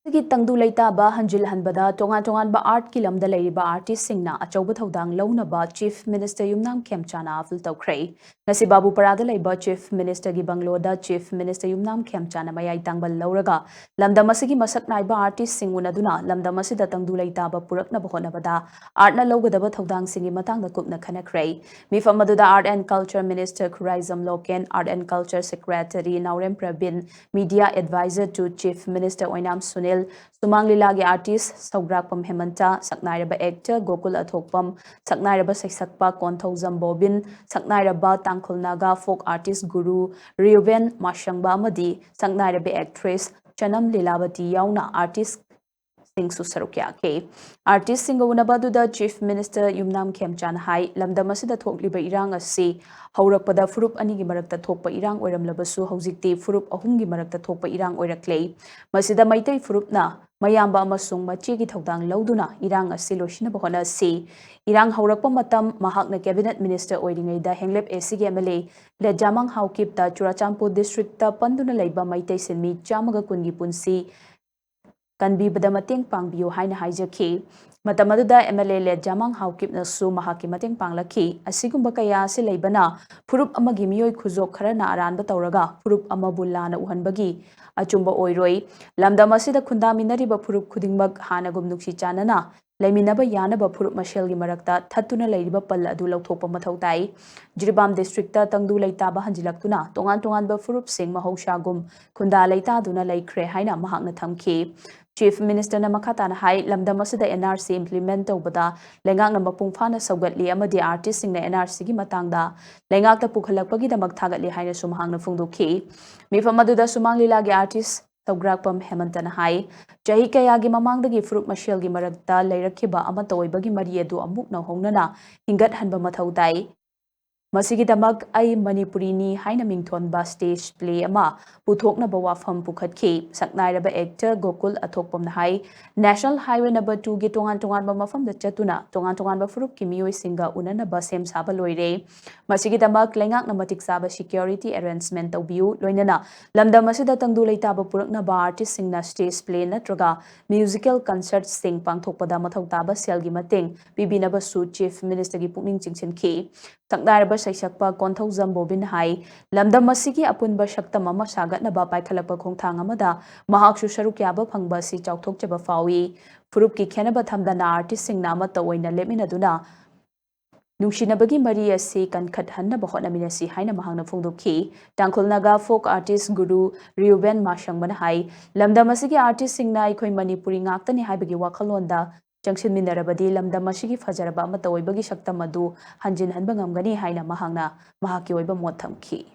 Tangdu leitaba hanjil hanbada tongan ba art kilam da leiriba artist singna achauba Thoudang launaba Chief Minister Yumnam Khemchana afil tawkhrei ngasi babu parada leiba Chief Minister gi bangloda Chief Minister Yumnam Khemchana mayai tangbal lauraga lamdam asigi masak naiba artist singunaduna lamdam asida tangdu leitaba purakna bahonabada artna lawgadaba Thoudang singi matangda kupna khanakhrei mifam aduda Art and Culture Minister Khuraizam Loken Art and Culture Secretary Naurem Pravin Media Advisor to Chief Minister Oinam Sunil Sumang Lilagi artist Saugrakpam Hemanta, Saknairaba actor Gokul Athokpam, Saknairaba Saisakpa Konthauzam Bobin, Saknairaba Tangkhul Naga folk artist Guru, Reuben Mashangba Amadi, Saknairaba actress Chanam Lilabati Yauna artist Sing Susarukya ke artist Singawunabaduda Chief Minister Yumnam Khemchan Hai Lamdamasida Thokliba Irang asi Haurakpada Furup Anigi Marakta Thokpa Irang Oiram Labasu Hauzikti Furup Ahungi Marakta Thokpa Irang Oiraklei Masida Maitai Furupna Mayamba Amasung Machigi Thoudang Lauduna Irang asi Loshina Bahona si Irang Haurakpa Matam Mahakna Cabinet Minister Oiringaida Henglep Esigi MLA Le Jamang Haukipta Churachandpur District ta Panduna Leiba Maitai Sinmi Chamaga Kungi Punsi Kanbibada mateng pangbiyo haina haijaki matamaduda MLA le Jamang Haukipna su mahaki mateng panglaki asigumba kaya si leibana furup amagi miyoi khuzok kharana aranba tawraga furup amabulana uhanbagi achumba oiroi lamdam asida khundaminariba furup khudingmak hanagum nukshi chanana Laiminaba Yanaba Furup Mashel Marakta, Tatuna Ladiba Palla du Lautopa Matautai, Jiribam Districta Tangdu Laitaba Hanjilaktuna, Tongan Furup Sing Mahoshagum, Kunda Laita Duna Laikre Haina Mahakna Tamki. Chief Minister Namakatan Hai Lamdamasida NRC implement Obada, Lengang Namapung Fana Sogatli Amadi artist in the NRC Matanga, Lengakta Pukhalapagi the Maktagatli Haina Sumhang Funduki, Mifamaduda Sumang Lilagi artist. Saugrakpam Hemantana Hai, Jahi Kayagi Mamangdagi Fruit Mashel gi Marakta, Lairakiba Amatoi Maria do Amukna Hongnana, Hingat Hanba Matautai. Masigi Damak ay Manipuri ni Haina Mington ba stage play ama puthokna ba wafam pukhatki saknairaba actor Gokul Athokpam na hai National Highway number 2 gi tongan ba mafam da chatuna tongan ba furup ki miyoi singa unana ba sem saba loire masigi damak lengak na matik saba security arrangement tawbiu loinana lamdam asida tangdu leita ba purakna ba artist singna stage play natraga musical concert sing pangthokpada mathau taba selgi mateng bibina ba su chief minister gi pukning chingchenki saknairaba Saisakpa Konthauzam Bobin Hai, Lamdam Masigi Apunba Shakta Mama Sagat Naba Paikalapa Kongthang Amada, Mahaksu Sharukyaba Pangba Si Chautok Chaba Fawi, Furup ki Kenaba Thamdana artist sing Nama Tawaina Leminaduna, Nungshinabagi Maria Si Kankat Hanaba Hotnaminasi Haina Mahangna Fungduki, Tangkhul Naga folk artist Guru Reuben Mashangban Hai, Lamdam Masigi artist sing Na Ikoi Manipuri Ngaktani Haibagi Wakalonda, Junction Minarabadi Lamda Mashigi Fajaraba Mata Oibagi Shakta Madu Hanjin Hanbangamgani Haina Mahangna Mahaki Oiba Mothamki.